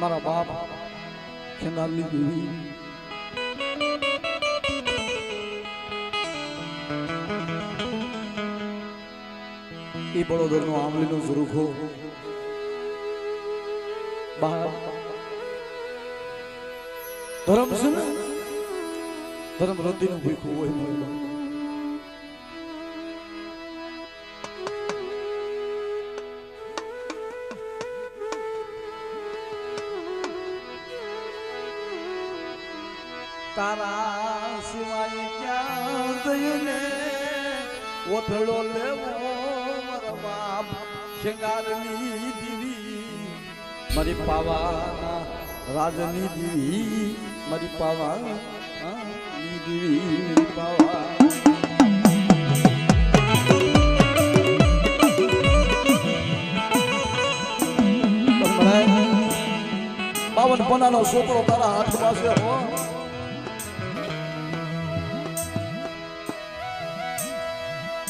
મારા બાપ ખેંગાલી દેવી એ બળોદર નો આંબલી નો ઝરૂખો બાપ ધર્મ છે ને ધર્મ રતી નું ભૂખું હોય તારા સિવાય ક્યાં જઈને ઓથળો લેવો મારા બાપ ખેંગારની દીવી મારી પાવાના રાજની દીવી મારી પાવાની દીવી પાવા બાવન પનાનો છોકરો તારા હાથ પાસે હો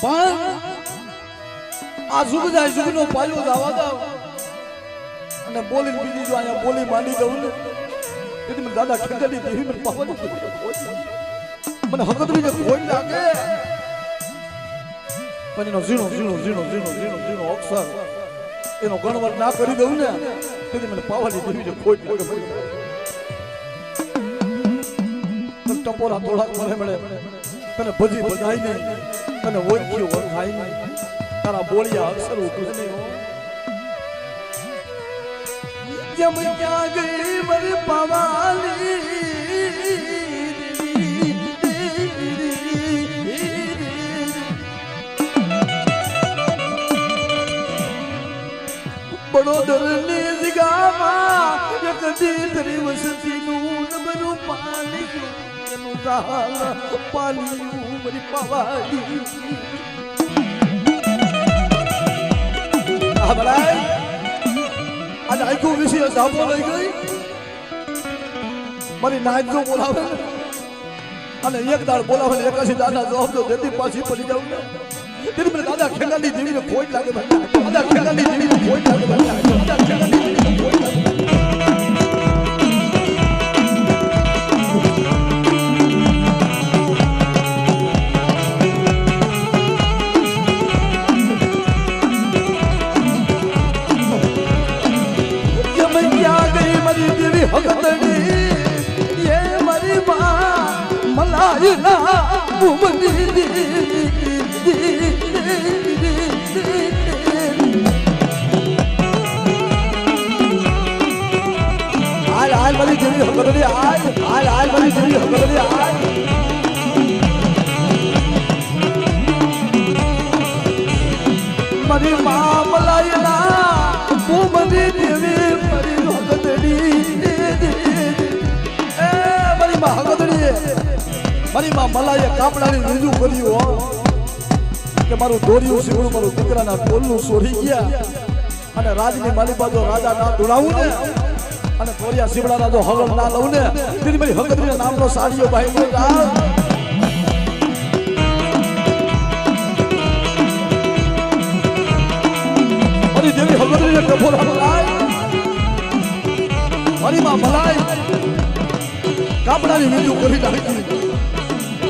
પણ આ જુગ જાય જુગ નો પાયો જવા દઉં અને બોલી બીજી જો અહીંયા બોલી માંડી દઉં ને તેથી મને દાદા ખેંગાલી દેવી મને પાવાની મને હકતરી કોઈ લાગે પણ એનો ઝીણો ઝીણો ઝીણો ઝીણો ઝીણો ઝીણો અક્ષર એનો ગણવટ ના કરી દઉં ને તેથી મને પાવાની દેવી કોઈ લાગે ટપોરા થોડાક મળે મળે તને ભજી બધાઈ નહીં તને ઓળખ્યું ઓળખાય નહીં તારા બોલિયા અક્ષર ઉઠું નહીં જમ ક્યાં ગઈ મારી પાવાલી બડોદરની જગામાં એક દીકરી વસતીનું નબરું પાણી એનું દાલ પાલિયું મારી પાવાલી આ બરાય આજે આખો વિષય સાબો લઈ ગઈ મારી નાચ જો બોલાવે અને એક દાડ બોલાવે ને એકાશી દાદા જવાબ તો દેતી પાછી પડી જાઉં ને તેની મને દાદા ખેંગાલી દેવીને ખોટ લાગે દાદા ખેંગાલી દેવીને ખોટ લાગે દાદા ખેંગાલી દેવીને ખોટ લાગે મારી મા મલાયના ભૂમની દેવી મારી હગદડી એ મારી મા હગદડી મારી મા મલાએ કાપડાની રીજું કર્યું કે મારું દોર્યું શીખવું મારું દીકરાના ટોલનું છોડી ગયા અને રાજની માલી બાજુ રાજા ના દોડાવું ને અને કોરિયા શિવડાના જો હવલ ના લઉં ને તેની મારી હગદડીના નામનો સાડીઓ ભાઈ દેવી હગદડીને કપોરા મલાય મારી માં મલાય કાપડાની વીજું કરી નાખી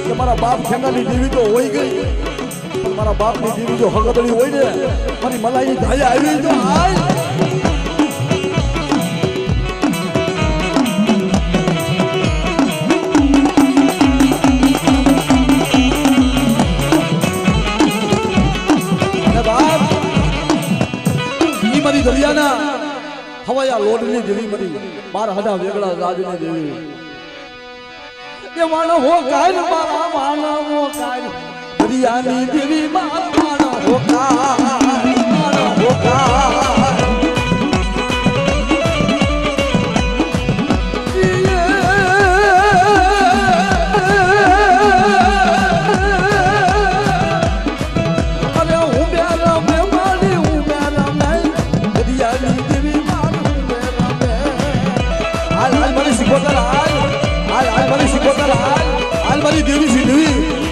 કે મારા બાપ ખેંગાની દેવી તો હોય ગઈ પણ મારા બાપની દેવી જો હગદડી હોય ને મારી મલાઈની ધાયા આવી તો આય દરિયાના હવાયા લોડની દેવી મરી 12,000 વેગળા રાજની દેવી એ માનો હો કાય મારા માનો હો કાય દરિયાની દેવી માનો હો કાય માનો હો કાય દેવી છે દેવી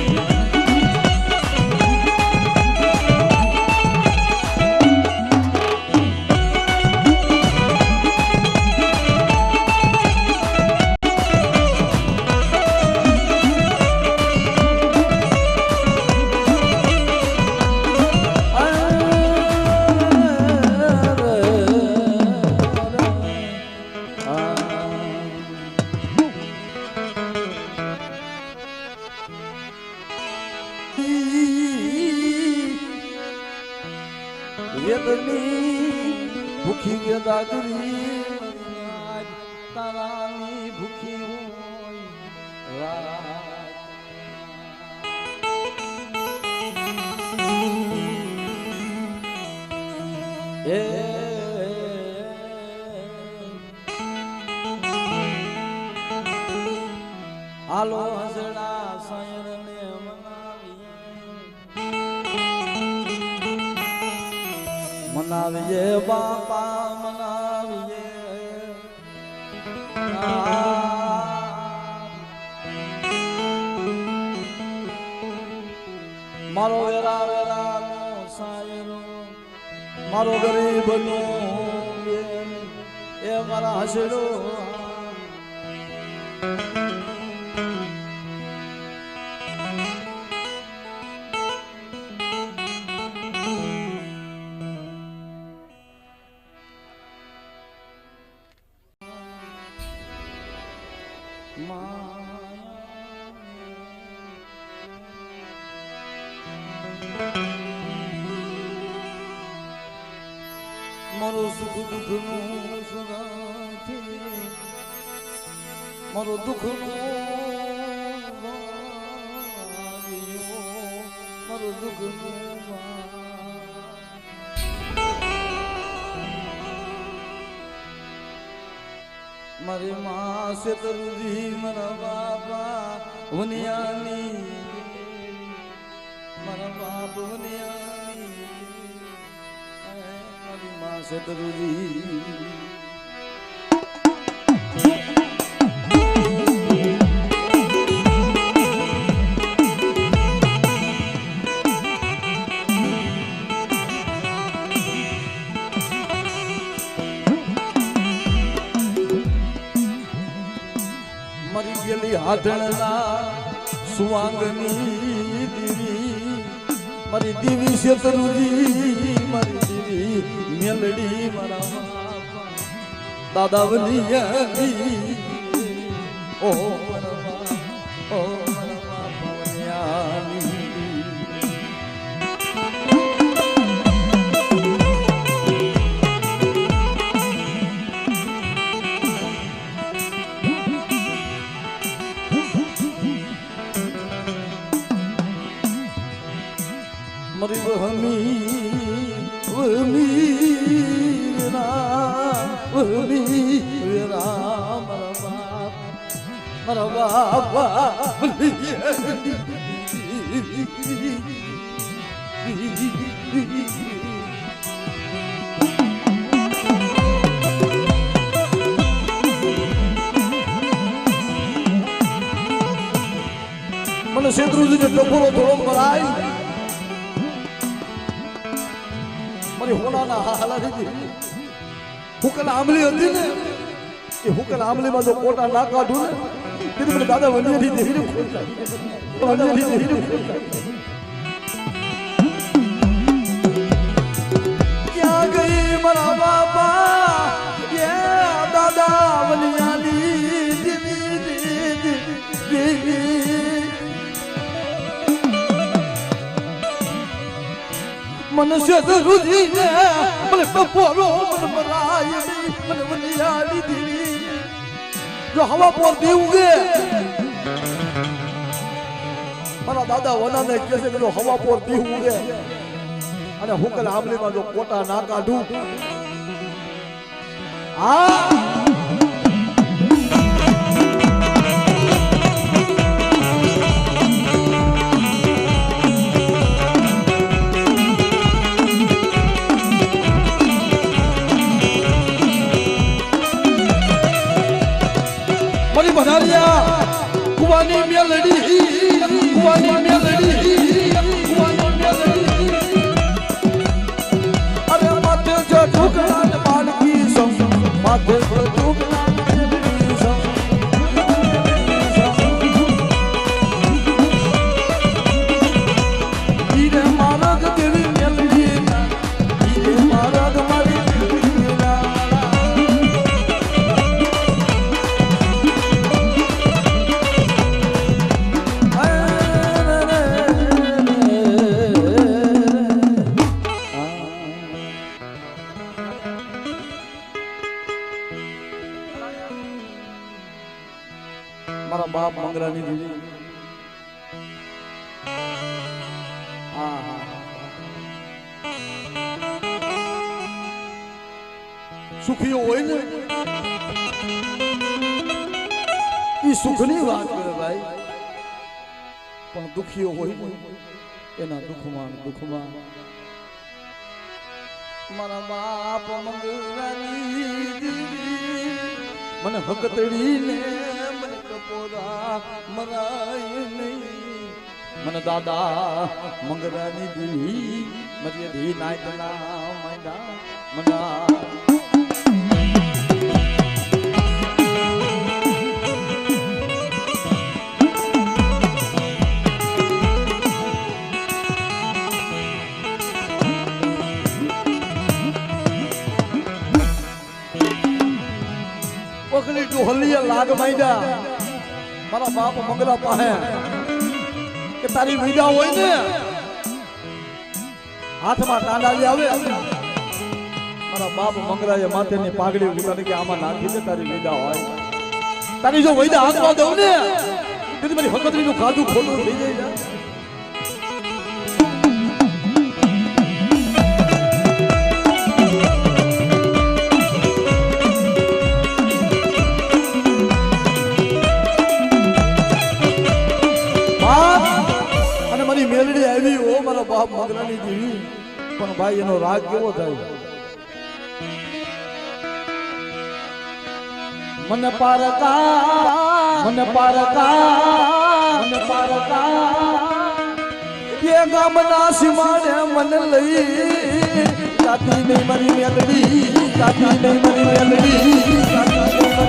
હાલો હસડા સાયરને મનાવીએ બાપા મનાવીએ મારો વેરા વેરા નો સાયરો મારો ગરીબ નો એ મારા હસડો મારો સુખ દુઃખ નું સુનાથી મારો દુઃખ મારો દુઃખ મારી માં છે તરુજી મારા બાપા વનિયાની મારા બાપ વનિયાની મારી માં છે તરુજી મરી ગયેલી હાથણના સુવાંગની દીવી મારી દીવી શેતરુજી મારી દીવી મેલડી મારા દાદા વનિયાની ઓ મારા વનિયાની મરી વહમી વેરા મારા બાપા મને શેત્રુજીને ટપોરો થોડો મરાય મારી હોનાના હાલા દીધી હુકલ આંબલી હતી ને એ હુકલ આંબલીમાં જો કોટા ના કાઢું ને તેથી મને દાદા વનિયાથી દેવીને ક્યાં ગઈ મારા બાપા એ દાદા વનિયાની દેવી મને શેતરુજી ને મને ટપોરો મને મરાય મને વનિયાની દેવી જો હવા પર દેવું મારા દાદા વનાને કહે છે કે જો હવા પર દેવું અને હુકલ આંબલીમાં જો કોટા ના કાઢું હા મારી ભનારિયા કુવાની મેલડી કુવાની મેલડી કુવાની મેલડી અરે માથે જો ઢોકળા ને બાળકી સંગ માથે જો ઢોકળા ને બાળકી સંગ ઈરે મારગ દેવી મેલડી ઈરે મારગ મારી મારા બાપ મંગરાની દીદી સુખીઓ હોય ને એ સુખની વાત કરે ભાઈ દુખીઓ હોય ને એના દુઃખમાં મારા બાપ મંગરાની મને હકતડીને મને ટપોરા મરાય નહીં મને દાદા મંગરાની દેવી મજે ધી નાયતના મૈડા મના ઓકલી ડોહલીએ લાગ માંડ્યા મારા બાપ મંગરા પાસે કે તારી વિદા હોય ને હાથમાં ટાંડાલી આવે મારા બાપ મંગરાએ માથેની પાઘડી ઉતારી કે આમાં નાખી દે તારી વિદા હોય તારી જો વૈદા હાથમાં દઉં ને તેથી મારી હકતરીનું ખાધું ખોટું થઈ જાય મેલડી આવી ઓ મારા બાપ મંગરાની દેવી પણ ભાઈ એનો રાગ કેવો થાય મને પારકા એ ગામના સીમાડે મને લઈ જાતી નહીં મારી મેલડી જાતી નહીં મારી મેલડી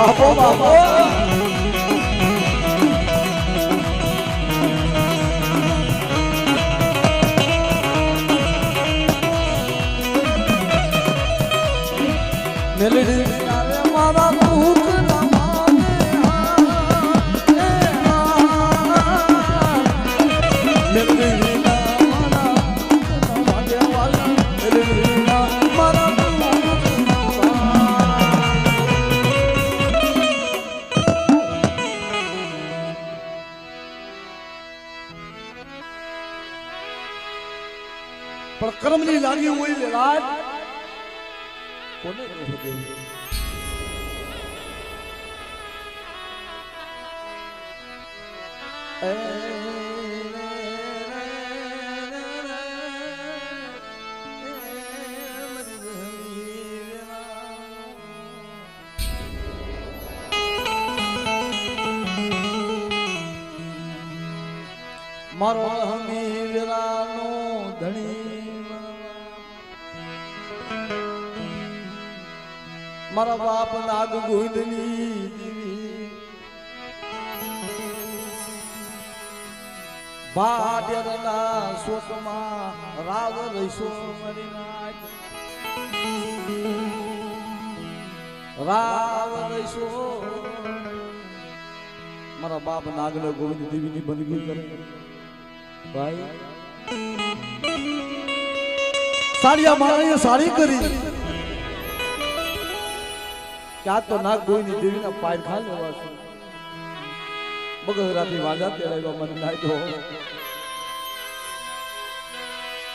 બાપો મેલડી મારા દુઃખ ના માને મેલડી પણ કર્મની લાગી હોય ને રાત કોને મારો હમી વેરાનો ધણી મારા બાપ નાગ ગોવિંદની દેવી ભાડેરના શોકમાં રાવ રહીશો મરી નાખ રાવ રહીશો મારા બાપ નાગને ગોવિંદ દેવીની બંદગી કરે ભાઈ સાડિયા માળાએ સાડી કરી ક્યાં તો નાગ ગોવિંદ દેવીના પાય ખા લેવા છે બગરાથી વાંજા તેડાવ્યા મને નાઈ દો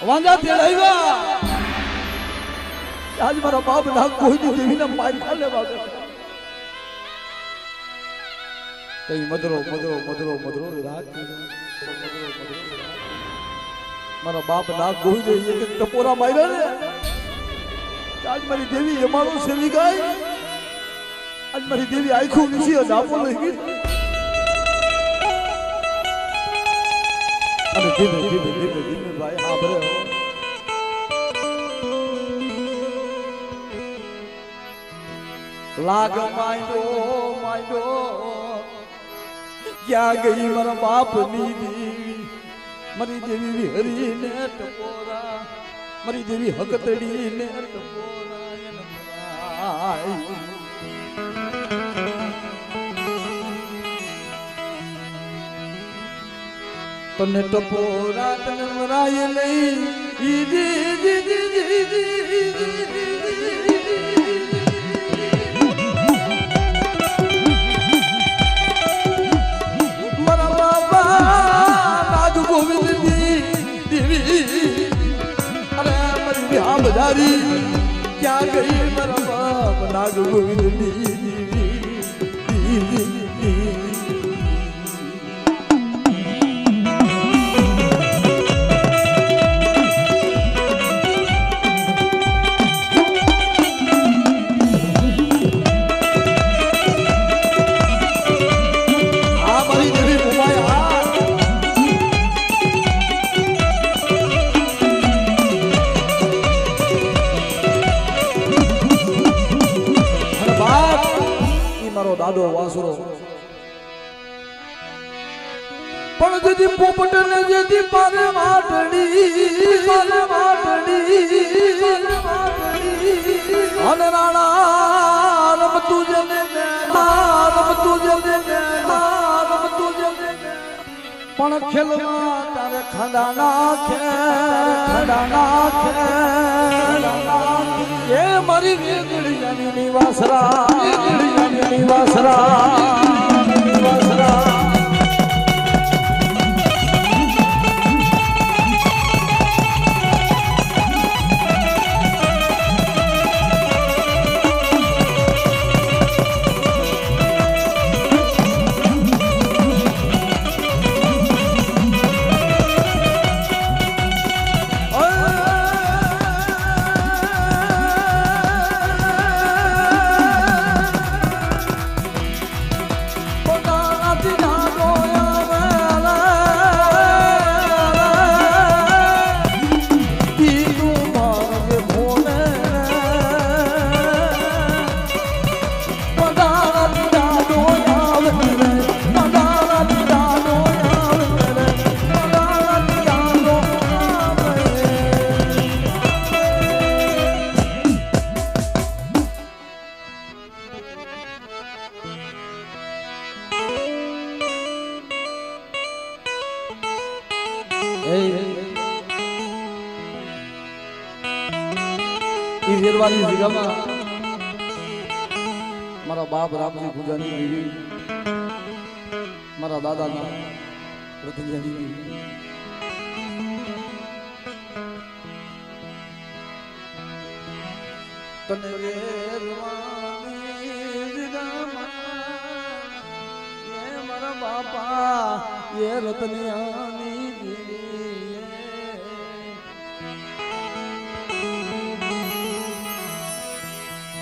વાંજા તેડાવ્યા આજ મારા બાપ નાગ ગોવિંદ દેવીના પાય ખા લેવા છે કઈ મધરો રાત મારા બાપ નાગ ગોવિંદ એક ટપોરા માર્યા ને આજ મારી દેવી એમારો સેવી ગાય આજ મારી દેવી આખું નીચે ડાપો લઈ ગઈ અને ધીમે ભાઈ હા ભરે લાગ માંડો ક્યાં ગઈ મારા બાપની દેવી મારી દેવી હરીને ટપોરા મારી દેવી હકતડીને ટપોરા તને ટપોરા તને મરાય નહીં મારા બાબા નાગ ગોવિંદ દેવી અરે મારી વિહા બજારી ક્યાં ગઈ મારા બાપ નાગ ગોવિંદ દેવી દાદો વાસુરો પણ જેથી પોપટ ને જેથી પારે વાટડી અને રાણા રમતું જને પણ ખેલમાં તારે ખંડા નાખે એ મારી વેગળી જાની નિવાસરા વેરવાની જગ્યામાં મારા બાપ રામજી પૂજાની દેવી મારા દાદાના રતનજી તને વેરવાની જગ્યામાં એ મારા બાપા એ રતનિયાની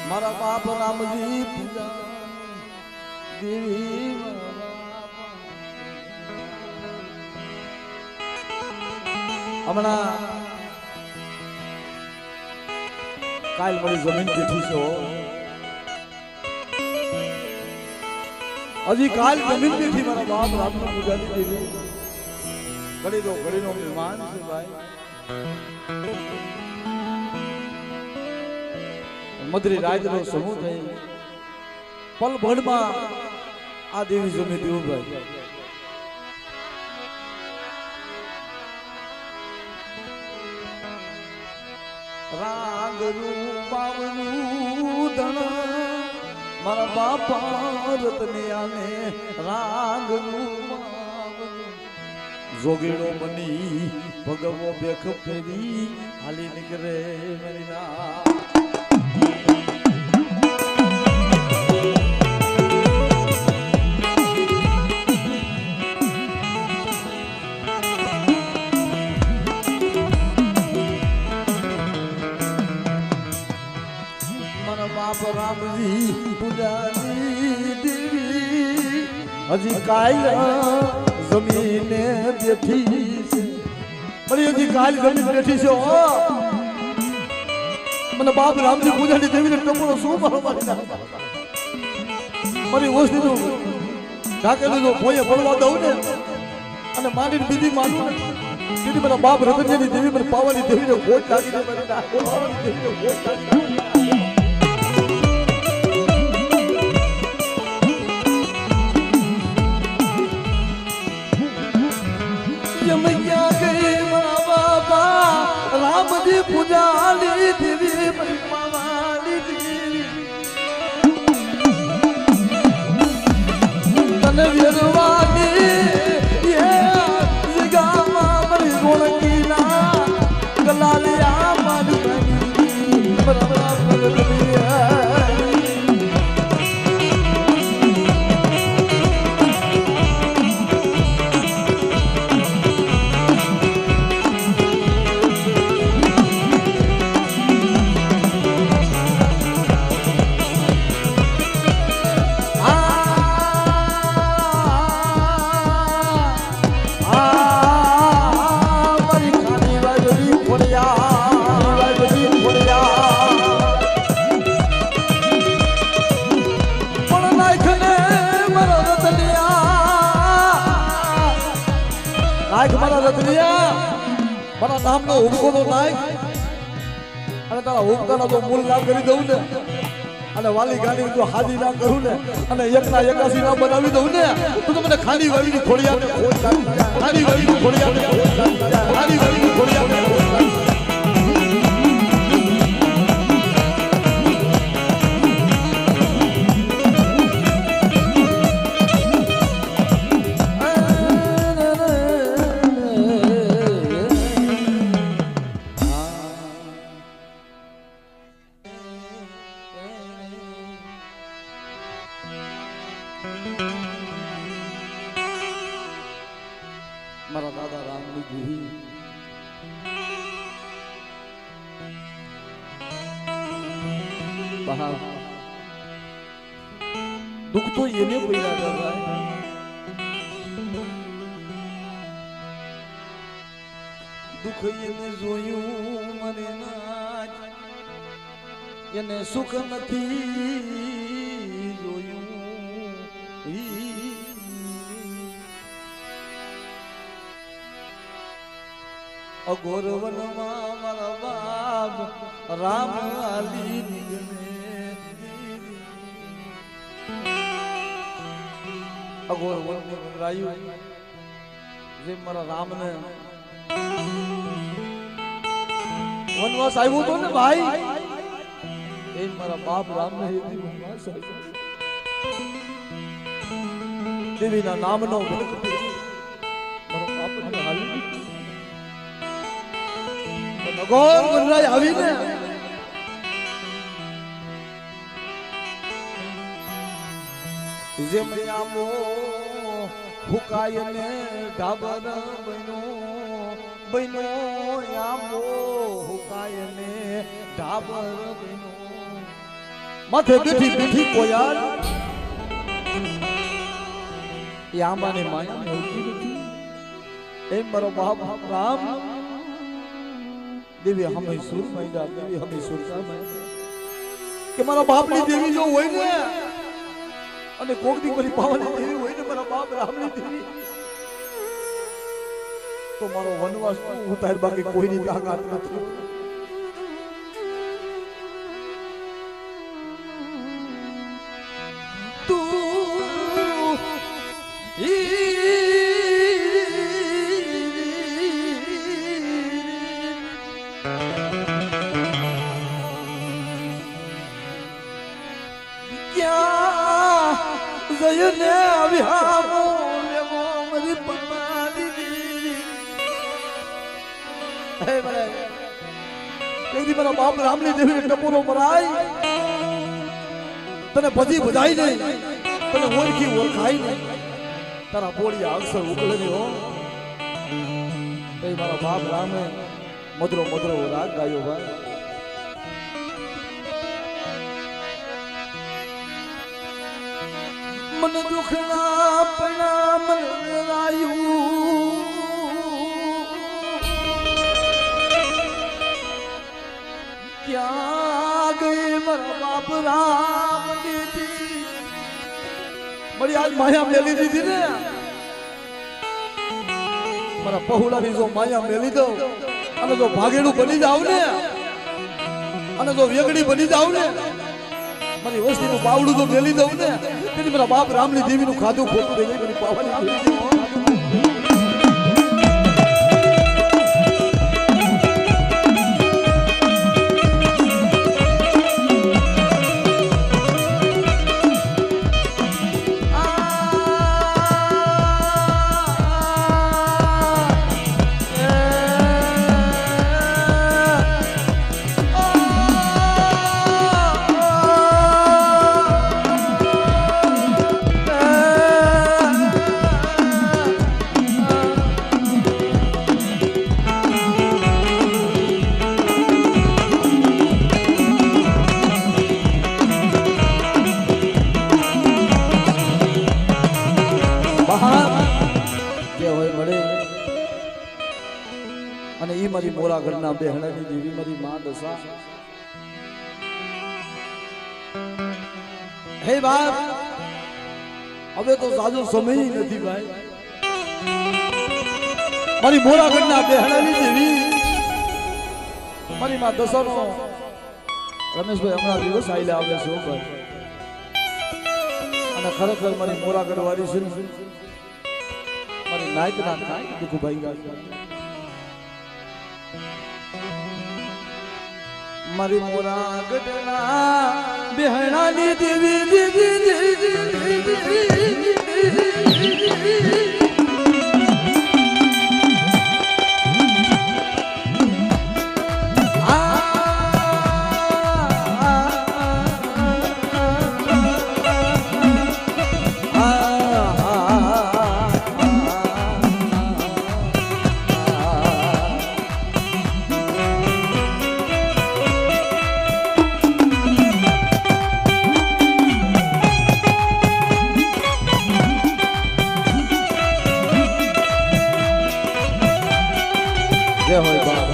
મારા બાપ રામજી પૂજા દેવી હમણાં કાલ મારી જમીન બેઠી છે હજી કાલ જમીન બેઠી મારા બાપ રામજી પૂજા દેવી ઘડીનો મહેમાન છે ભાઈ મધરી રાજનો સમૂહ થઈ પલ ભણમાં આ દેવી જમી દેવું ભાઈ રાગનું બાવનું ધન મારા બાપા રતનિયાને રાગનું જોગીડો બની ભગવો બેખ ફેરી હાલી નીકળે મારી ના બાપ રામજી પૂજાની દેવી હજી કાલ જમીને બેઠી છે મારી હજી કાલ જમીન બેઠી છે મને બાપ રામજી પૂજાની દેવીને ટપોરો શું મારો મારી ઓછની તો ઢાકેલું જો ભોયે પડવા દઉં ને અને માની બીજી માનું ને દીદી મારા બાપ રતનજીની દેવી મને પાવાની દેવીને ગોટ લાગી મને વેરવાની એ જગામાં મારી રોણકી ના ગલાલિયા મારી બની બરાબર નાયક મારા રતનિયા મારા નામનો હુમકોનો નાયક અને તારા હુમકાનો જો મૂળ લાભ કરી દઉં ને અને વાલી ગાડી જો હાદી ના કરું ને અને એકના 81 ના બનાવી દઉં ને તો મને ખાડી વાળીની ખોડિયાને ખાડી વાળીની ખોડિયાને ખાડી વાળીની ખોડિયાને મારા દાદા રામની દેવી બહાર દુઃખ તો એને પૈડા કરાય દુઃખ એને જોયું મને ના એને સુખ નથી જોયું અઘોર વનમાં મારા બાપ રામ આલી નિગમે અઘોર વન રાયું જે મારા રામને વનવાસ આવ્યો તો ને ભાઈ એ મારા બાપ રામને વનવાસ આવ્યો દેવીના નામનો મારા બાપને હાલી અઘોર વનરાય આવીને જેમ આમો ફુકાય ને ઢાબર બનો આમો ફુકાય ને ઢાબર બનો માથે બેઠી બેઠી કોયાર એ આંબાને માયા હોતી નથી એમ મારો બાપ રામ દેવી હમે સુર મૈડા દેવી હમે સુરતા મૈડા કે મારા બાપની દેવી જો હોય ને અને કોકની મારી પાવાની દેવી હોય ને મારા બાપ રામની દેવી તો મારો વનવાસ ઉતાર બાકી કોઈની તાકાત નથી જયને આવ્યા લેવો મારી પપ્પાની હે મને એકદી મારા બાપ રામની દેવી ટપોરો મરાય તને બધી બધાઈ નહીં તને ઓળખી ઓળખાય નહીં તારા બોળિયા અક્ષર ઉકળે હો તે મારા બાપ રામે મધુરો મધુરો રાગ ગાયો ભાઈ मन दुखना पड़ा मन रायू क्या गए मरा बाप राम दीदी मरी आज माया मेली दीदी ने मरा पहुला भी जो माया मेली दो અને જો ભાગેડું બની જાવ ને અને જો વેગડી બની જાવ ને મારી વસ્તીનું પાવડું તો મેલી દઉં ને તેથી મારા બાપ રામની દેવીનું ખાધું ખોટું થઈ જાય મારી પાવાની પછી મારી મોરાગઢના બેહણાની દેવી મારી માં દશા હે બાપ હવે તો સાજો સમય નથી ભાઈ મારી મોરાગઢના બેહણાની દેવી મારી માં દશાનો રમેશભાઈ હમણાં દિવસ આઈલે આવે છે ભાઈ અને ખરેખર મારી મોરાગઢ વાળી છે મારી નાયકના નાયક દુખુભાઈ ગાય મારી મોરાગઢના બેહણાની દેવી જય હોય બાપ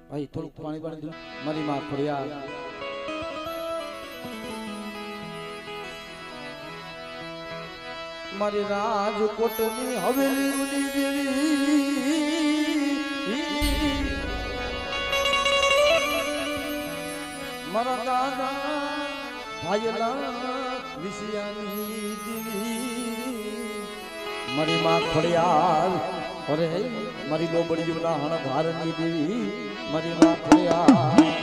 ભાઈ થોડુંક પાણી દો મારી માં ફરિયાદ મારી રાજકોટની હવેલીની દેવી મારા દાદા ભાઈલા વિષયાની દેવી મારી માં ફળિયાર અરે મારી લોબડીઓના હણધારની દેવી મારી માં ફળિયાર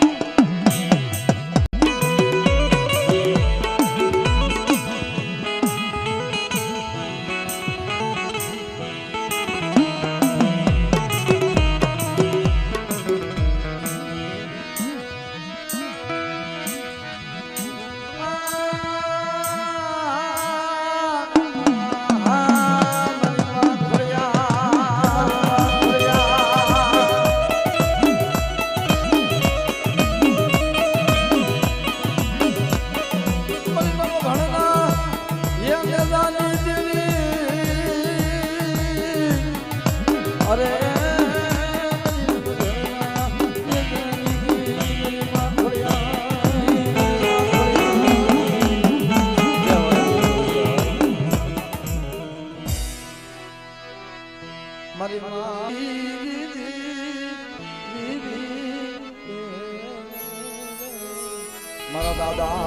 મારા દાદા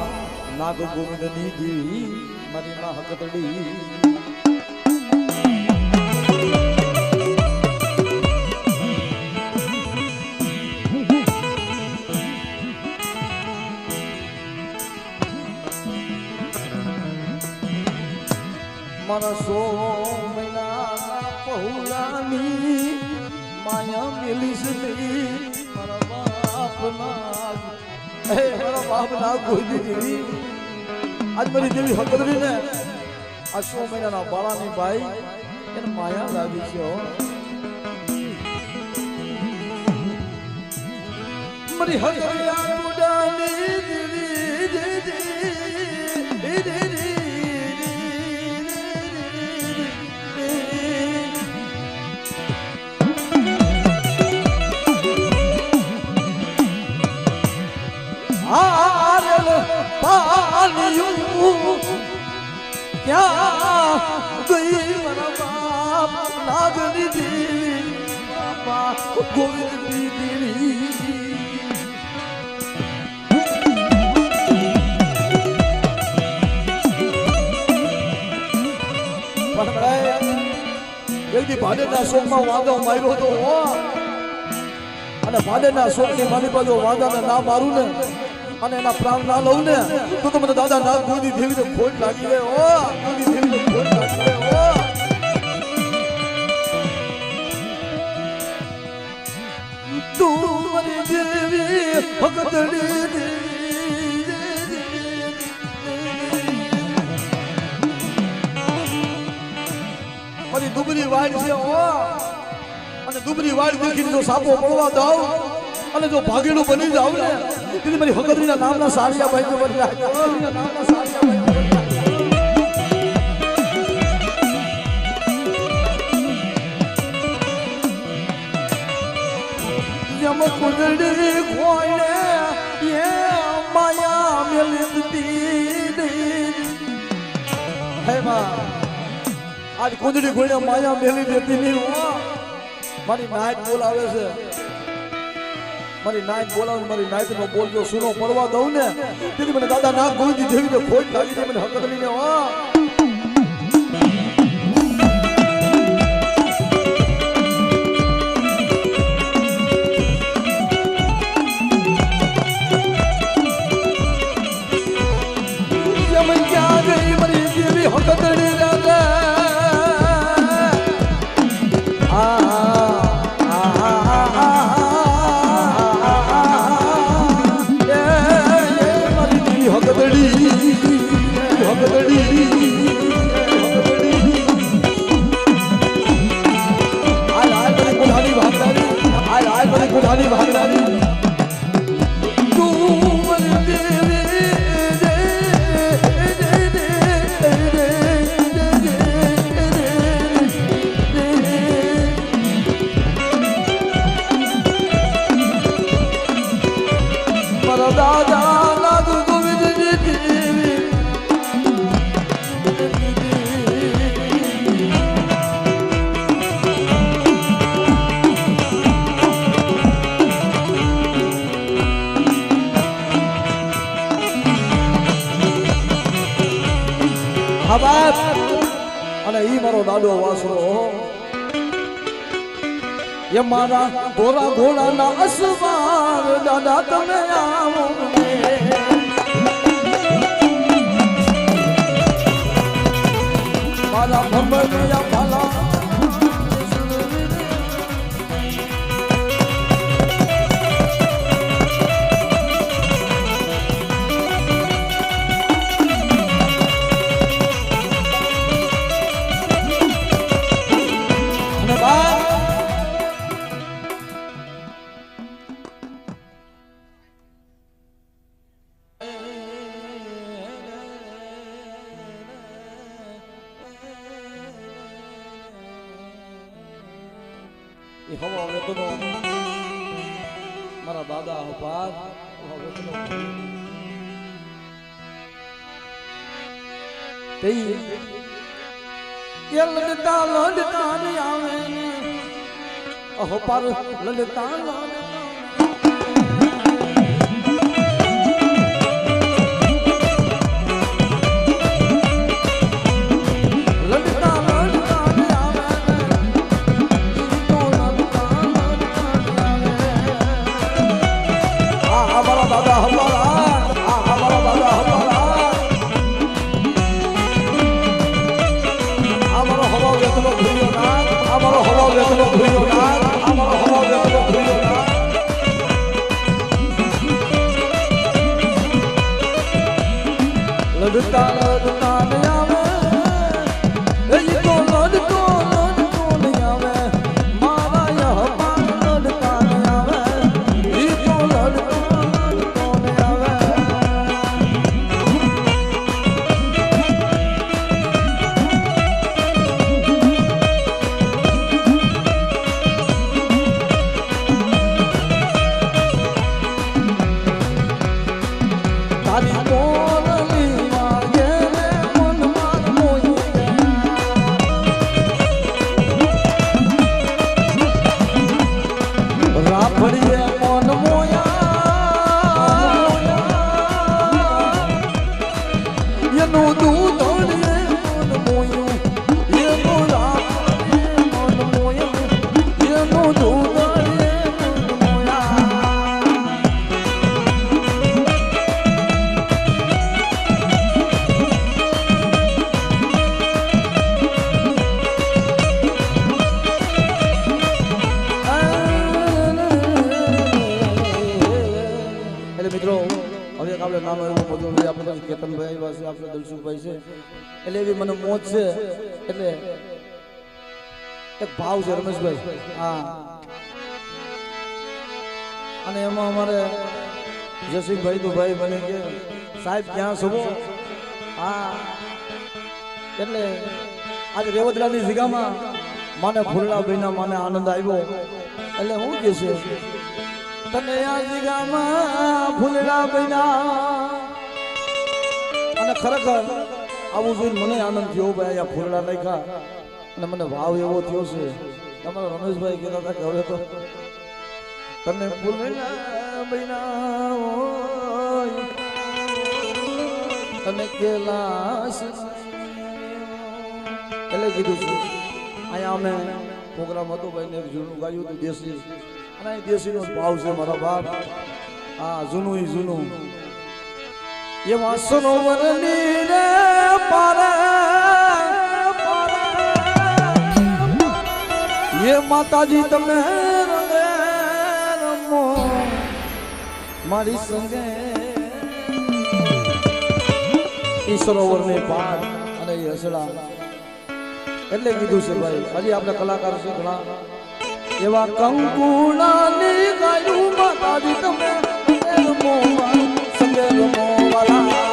નાગ ગોવિંદની દેવી મારી માં હકતડી મારા 100 મહિનાના પહુલાની માયા મેલીસ મારા બાપના મારા બાપ ના કોઈ દેવી આજ મારી દેવી હકદરી ને આ 100 મહિનાના બાળાની ભાઈ એને માયા લાગી છે મારી હકદરી મુડાની क्या गई मारा बाप नागनी देवी बाप गोविंद देवी જલ્દી ભાડેના શોકમાં વાંધો માર્યો હતો અને ભાડેના શોકની મારી બાજુ વાંધાને ના મારું ને અને એના પ્રાણ ના લઉં ને તો મને દાદા ના કોઈ દેવી ખોટ લાગી ગઈ કોઈ દેવી ખોટ લાગી ગઈ તું મારી દેવી ભગતડી મારી દુબરી વાડ છે અને દુબરી વાડ દેખીને જો સાપો પડવા દઉં અને જો ભાગેડું બની જાવ ને તેથી મારી હકદરીના નામના સાળિયા ભાઈ ને બની નામના સાળિયા ભાઈ કુંદડી ખોઈને એ માયા મેલતી હે માં આજ કુંદડી ખોઈને માયા મેલી દેતી નહીં મારી નાઈટ બોલાવે છે મારી નાઈટ બોલાવે મારી નાઈટ નો બોલજો સુનો પડવા દઉં ને તેથી મને દાદા ના ગોળી દેવી ને ખોટ લાગી દે મને હકત લઈને અને ઈ મારો દાદો વાસરો એ મારા ધોરા ઘોડાના અસવાર દાદા તમે આવો મારા ભંભરિયા ભાલા હવા વેતનો મારા દાદા હપાર હવા વેતનો તેઈ લડતા લડતા આવે હપાર લડતા લડતા લડતા આવે એ તો લડતો આવે મારા યહપાર લડતા આવે એ તો લડતો આવે તારી નામ એવું બધું આપણે કેતનભાઈ પાસે આપણે દલસુખભાઈ છે એટલે એવી મને મોજ છે એટલે એક ભાવ છે રમેશભાઈ હા અને એમાં અમારે જસીભાઈ તો ભાઈ બને કે સાહેબ ક્યાં છો હા એટલે આજે રેવતલાની જગ્યામાં મને ફૂલડાભાઈના મને આનંદ આવ્યો એટલે હું કે છે તને આ જગ્યામાં ફૂલડા બન્યા અને ખરેખર આવું જોઈને મને આનંદ થયો ભાઈ આ ફૂલડા નાખ્યા અને મને ભાવ એવો થયો છે તમારા રમેશભાઈ કહેતા હતા કે હવે તો તને ફૂલડા બન્યા હોય તને કેલાશ એટલે કીધું છે અહીંયા અમે પ્રોગ્રામ હતો ભાઈ ને જૂનું ગાયું હતું દેશી અને અહીં દેશીનો ભાવ છે મારા બાપ હા જૂનું જૂનું એ વાસનો વરની રે પારે એ માતાજી તમે રંગે રમો મારી સંગે ઈ સરોવરની પાર અને એ હસડા એટલે કીધું છે ભાઈ હજી આપણે કલાકાર છે ઘણા એવા કંકુડાની ગાયું માતાજી તમે રમો સંગે રમો વાલા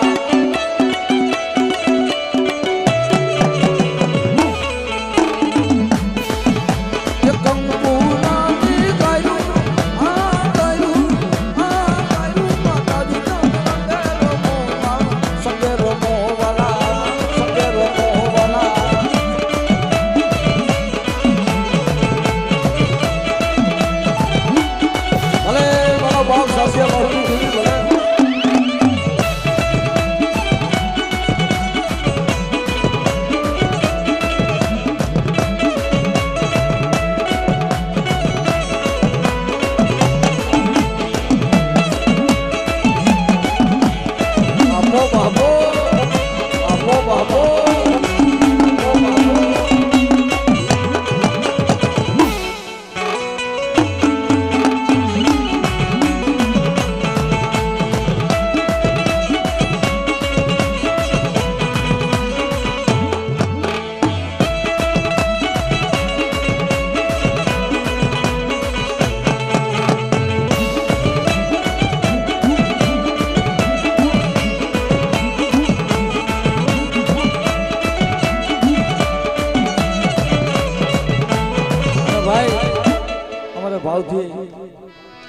ભાવથી